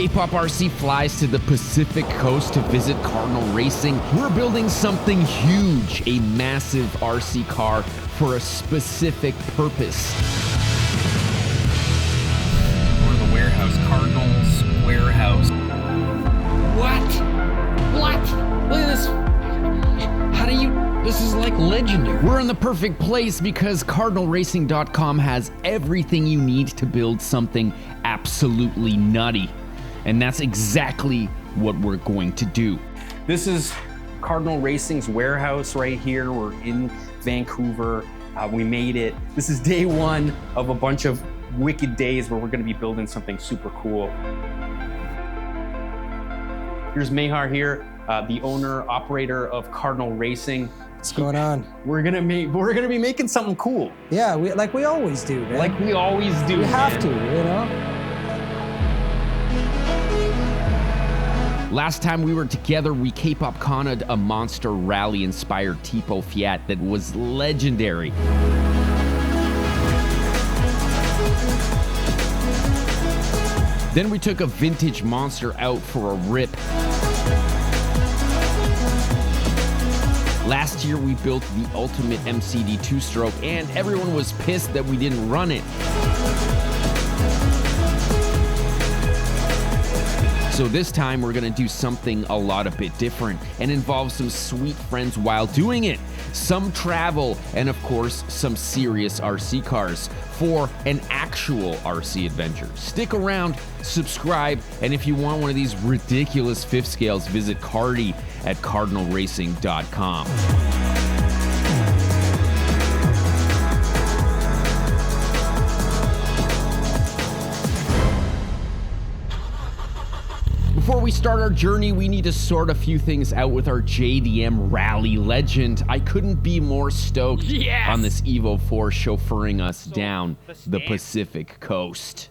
KPOPRC flies to the Pacific Coast to visit Cardinal Racing. We're building something huge, a massive RC car for a specific purpose. We're the warehouse, Cardinal's warehouse. What? Look at this. How do you... This is like legendary. We're in the perfect place because Cardinalracing.com has everything you need to build something absolutely nutty. And that's exactly what we're going to do. This is Cardinal Racing's warehouse right here. We're in Vancouver. We made it. This is day one of a bunch of wicked days where we're gonna be building something super cool. Here's Mehar here, the owner, operator of Cardinal Racing. What's going on? We're gonna be making something cool. Yeah, like we always do, man. Like we always do. We have to, you know? Last time we were together, we K-pop conned a monster rally-inspired Tipo Fiat that was legendary. Then we took a vintage monster out for a rip. Last year we built the ultimate MCD two-stroke and everyone was pissed that we didn't run it. So this time we're gonna do something a bit different and involve some sweet friends while doing it. Some travel and of course some serious RC cars for an actual RC adventure. Stick around, subscribe, and if you want one of these ridiculous fifth scales, visit Cardi at Cardinalracing.com. Before we start our journey, we need to sort a few things out with our JDM rally legend. I couldn't be more stoked on this Evo 4 chauffeuring us down the Pacific Coast.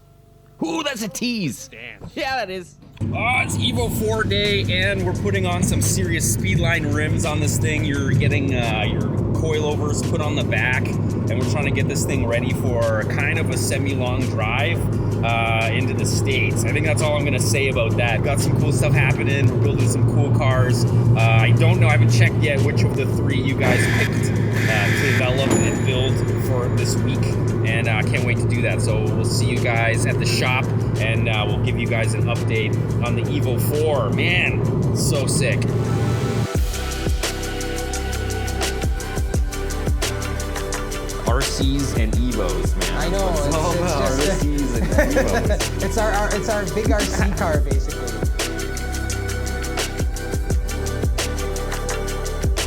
Ooh, that's a tease. Yeah, that is. It's Evo 4 day, and we're putting on some serious speedline rims on this thing. You're getting your coilovers put on the back, and we're trying to get this thing ready for kind of a semi-long drive into the States. I think that's all I'm gonna say about that. Got some cool stuff happening. We're building some cool cars. I don't know, I haven't checked yet which of the three you guys picked to develop and build for this week, and I can't wait to do that. So we'll see you guys at the shop, and we'll give you guys an update on the Evo 4. Man, so sick. RCs and Evos, man. I know. It's all about RCs and Evos. it's our big RC car, basically.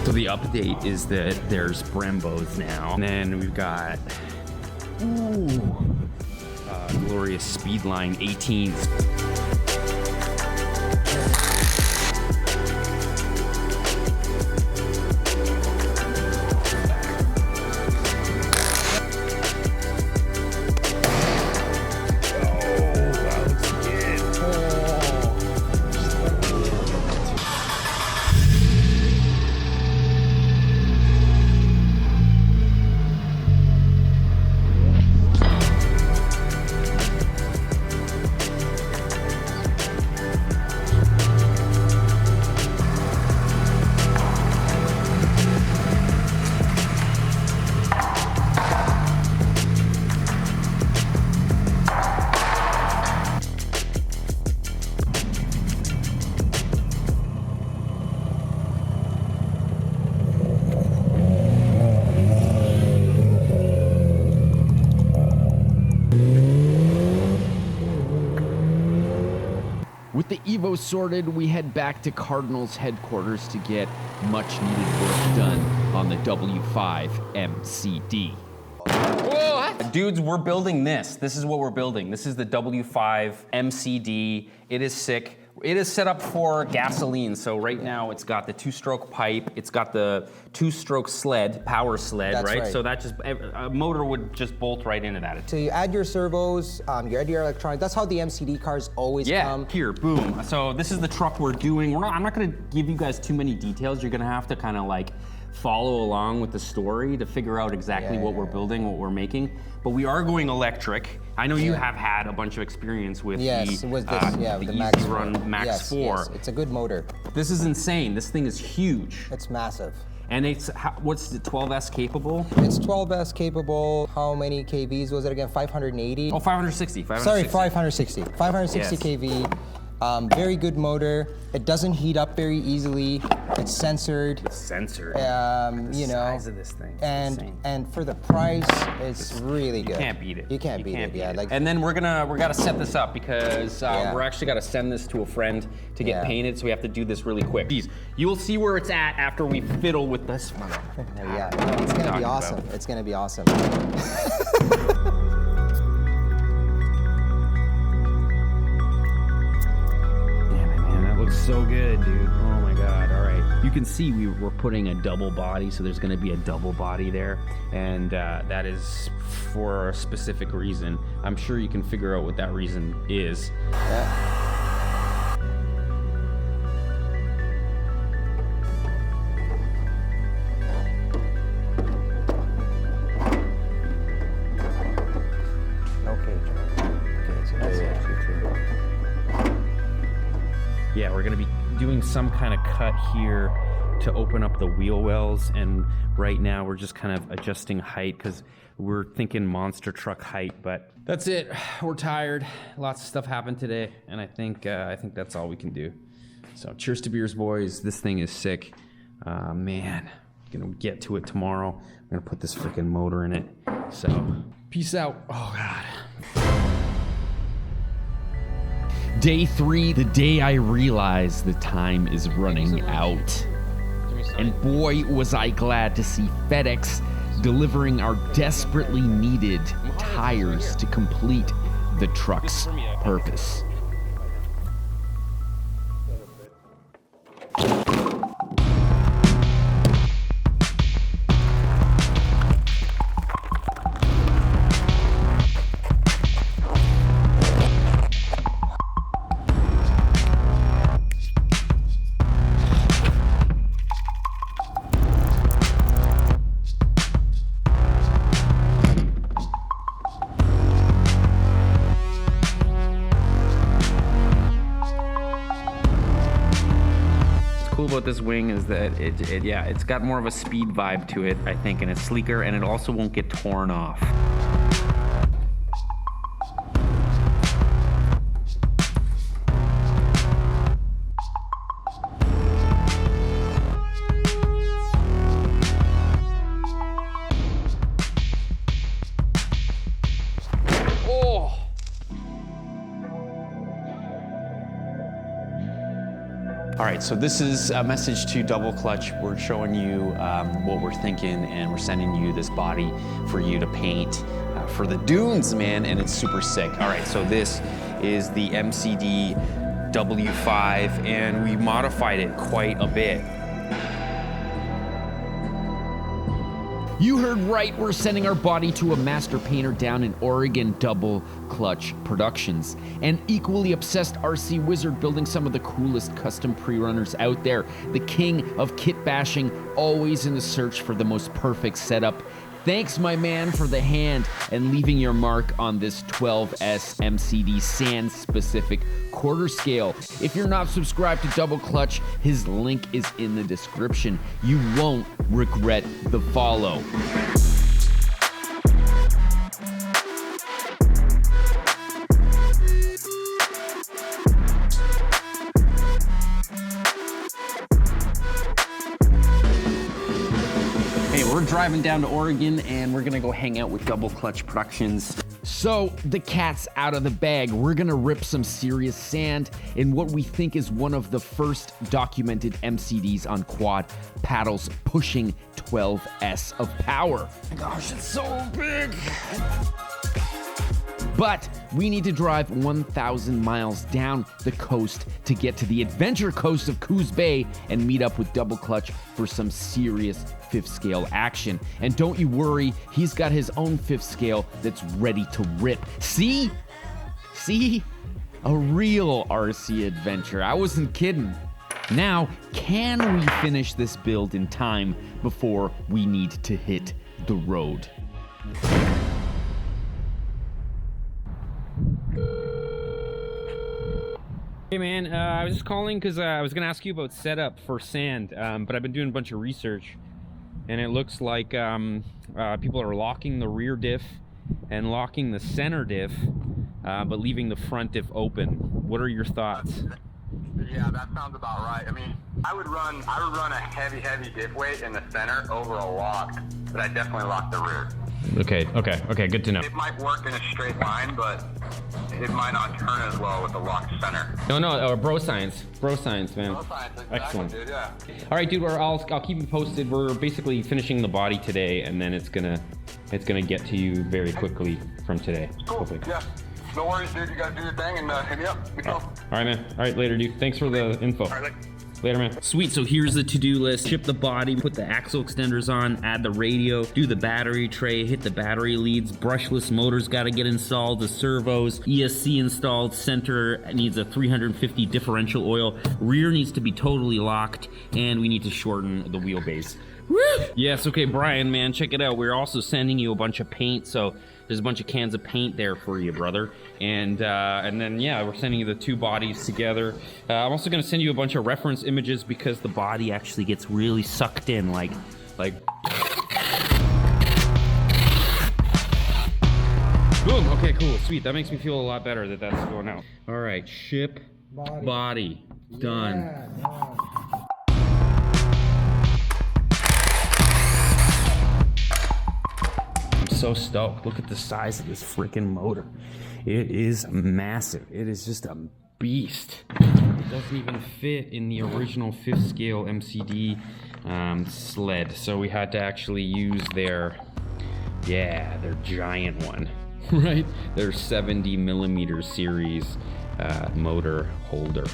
So the update is that there's Brembos now, and then we've got glorious Speedline 18s. With the Evo sorted, we head back to Cardinal's headquarters to get much needed work done on the W5 MCD. Whoa, dudes, we're building this. This is what we're building. This is the W5 MCD. It is sick. It is set up for gasoline. So right now it's got the two-stroke pipe. It's got the two-stroke sled, power sled, That's right? So that just, a motor would just bolt right into that. So you add your servos, you add your electronics. That's how the MCD cars always come. Here, boom. So this is the truck we're doing. I'm not gonna give you guys too many details. You're gonna have to kind of like follow along with the story to figure out exactly what we're building, what we're making. But we are going electric. I know you have had a bunch of experience with the Max Run Max 4. Yes, it's a good motor. This is insane. This thing is huge. It's massive. And it's, what's the 12S capable? It's 12S capable. How many kVs was it again? 580? Oh, 560. Sorry, 560. 560 kV. Very good motor. It doesn't heat up very easily. It's censored. It's censored. You know, size of this thing. And for the price, it's really good. You can't beat it. You can't beat it. Yeah. Like. And then we gotta set this up because we're actually gotta send this to a friend to get painted. So we have to do this really quick. You'll see where it's at after we fiddle with this. Yeah. It's gonna be awesome. It's gonna be awesome. So good, dude. Oh my God. All right. You can see we're putting a double body, so there's going to be a double body there. And that is for a specific reason. I'm sure you can figure out what that reason is. Yeah. Yeah, we're gonna be doing some kind of cut here to open up the wheel wells, and right now we're just kind of adjusting height because we're thinking monster truck height, but that's it. We're tired. Lots of stuff happened today, and I think that's all we can do. So cheers to beers, boys. This thing is sick. Man, gonna get to it tomorrow. I'm gonna put this freaking motor in it. So peace out. Oh God. Day 3, the day I realized the time is running out. And boy, was I glad to see FedEx delivering our desperately needed tires to complete the truck's purpose. About this wing is that it's got more of a speed vibe to it, I think, and it's sleeker, and it also won't get torn off. All right, so this is a message to Double Clutch. We're showing you what we're thinking, and we're sending you this body for you to paint for the dunes, man, and it's super sick. All right, so this is the MCD W5, and we modified it quite a bit. You heard right, we're sending our body to a master painter down in Oregon, Double Clutch Productions. An equally obsessed RC wizard building some of the coolest custom pre-runners out there. The king of kit bashing, always in the search for the most perfect setup. Thanks, my man, for the hand and leaving your mark on this 12S MCD sand-specific quarter scale. If you're not subscribed to Double Clutch, his link is in the description. You won't regret the follow. We're driving down to Oregon and we're gonna go hang out with Double Clutch Productions. So the cat's out of the bag. We're gonna rip some serious sand in what we think is one of the first documented MCDs on quad paddles pushing 12S of power. Gosh, it's so big. But we need to drive 1,000 miles down the coast to get to the adventure coast of Coos Bay and meet up with Double Clutch for some serious fifth scale action. And don't you worry, he's got his own fifth scale that's ready to rip. See? A real RC adventure. I wasn't kidding. Now, can we finish this build in time before we need to hit the road? Hey man, I was just calling because I was gonna ask you about setup for sand, but I've been doing a bunch of research, and it looks like people are locking the rear diff and locking the center diff, but leaving the front diff open. What are your thoughts? Yeah, that sounds about right. I mean, I would run a heavy diff weight in the center over a lock, but I definitely lock the rear. Okay, good to know. It might work in a straight line, but it might not turn as well with the locked center. No, bro science, man. Bro science, exactly, Excellent. Dude, yeah. All right, dude. I'll keep you posted. We're basically finishing the body today, and then it's gonna get to you very quickly from today. Cool. Hopefully. Yeah. No worries, dude. You gotta do your thing and hit me up. All right, man. All right, later, dude. Thanks for the info. All right, Later, man. Sweet, so here's the to-do list. Ship the body, put the axle extenders on, add the radio, do the battery tray, hit the battery leads, brushless motors gotta get installed, the servos, ESC installed, center needs a 350 differential oil, rear needs to be totally locked, and we need to shorten the wheelbase. Woo! Yes, okay, Brian, man, check it out. We're also sending you a bunch of paint, so there's a bunch of cans of paint there for you, brother. And then, yeah, we're sending you the two bodies together. I'm also gonna send you a bunch of reference images because the body actually gets really sucked in, like. Boom, okay, cool, sweet. That makes me feel a lot better that that's going out. All right, ship body, done. Yeah. So stoked. Look at the size of this freaking motor. It is massive. It is just a beast. It doesn't even fit in the original 5th scale MCD sled, so we had to actually use their giant one, right? Their 70 millimeter series motor holder.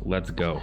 Let's go.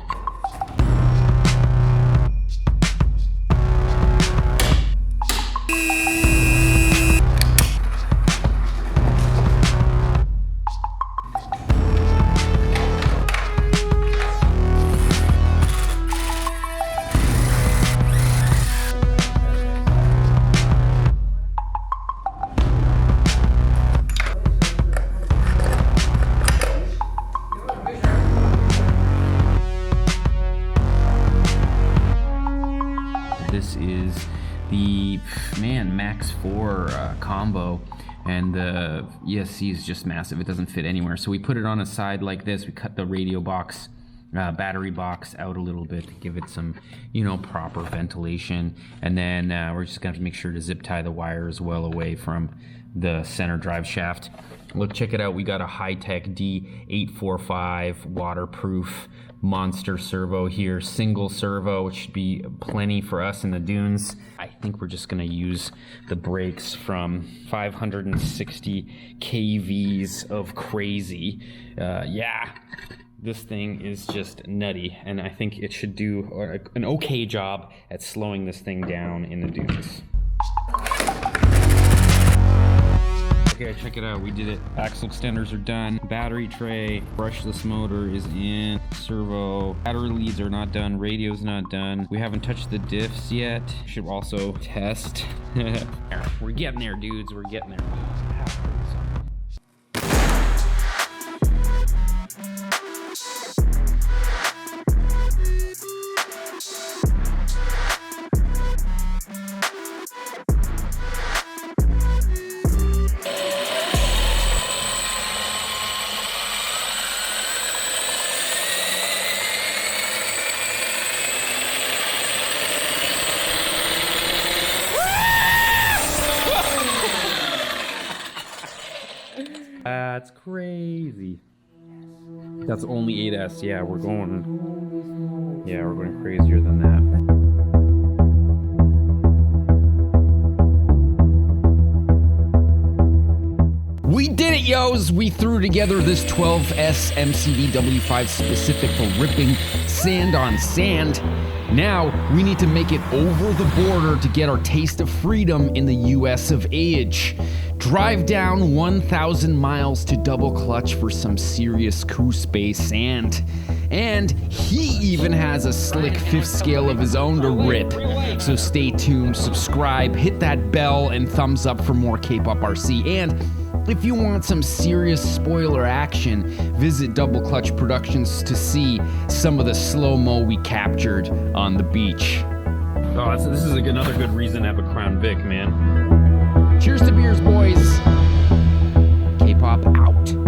This is the Max 4 combo, and the ESC is just massive. It doesn't fit anywhere, so we put it on a side like this. We cut the radio box, battery box out a little bit to give it some, proper ventilation, and then we're just gonna have to make sure to zip tie the wires well away from the center drive shaft. Look, check it out. We got a high-tech D845 waterproof monster servo here, single servo, which should be plenty for us in the dunes. I think we're just gonna use the brakes from 560 kVs of crazy. Yeah, this thing is just nutty, and I think it should do an okay job at slowing this thing down in the dunes. Okay, check it out. We did it. Axle extenders are done. Battery tray, brushless motor is in. Servo. Battery leads are not done. Radio's not done. We haven't touched the diffs yet. Should also test. We're getting there, dudes. We're getting there. That's crazy. That's only 8S. Yeah, we're going crazier than that. We did it, yos! We threw together this 12S MCD W5 specific for ripping sand on sand. Now, we need to make it over the border to get our taste of freedom in the US of A. Drive down 1,000 miles to double clutch for some serious crew space sand. And he even has a slick fifth scale of his own to rip. So stay tuned, subscribe, hit that bell, and thumbs up for more K-Pop RC. And if you want some serious spoiler action, visit Double Clutch Productions to see some of the slow-mo we captured on the beach. Oh, this is another good reason to have a Crown Vic, man. Cheers to beers, boys. K-Pop out.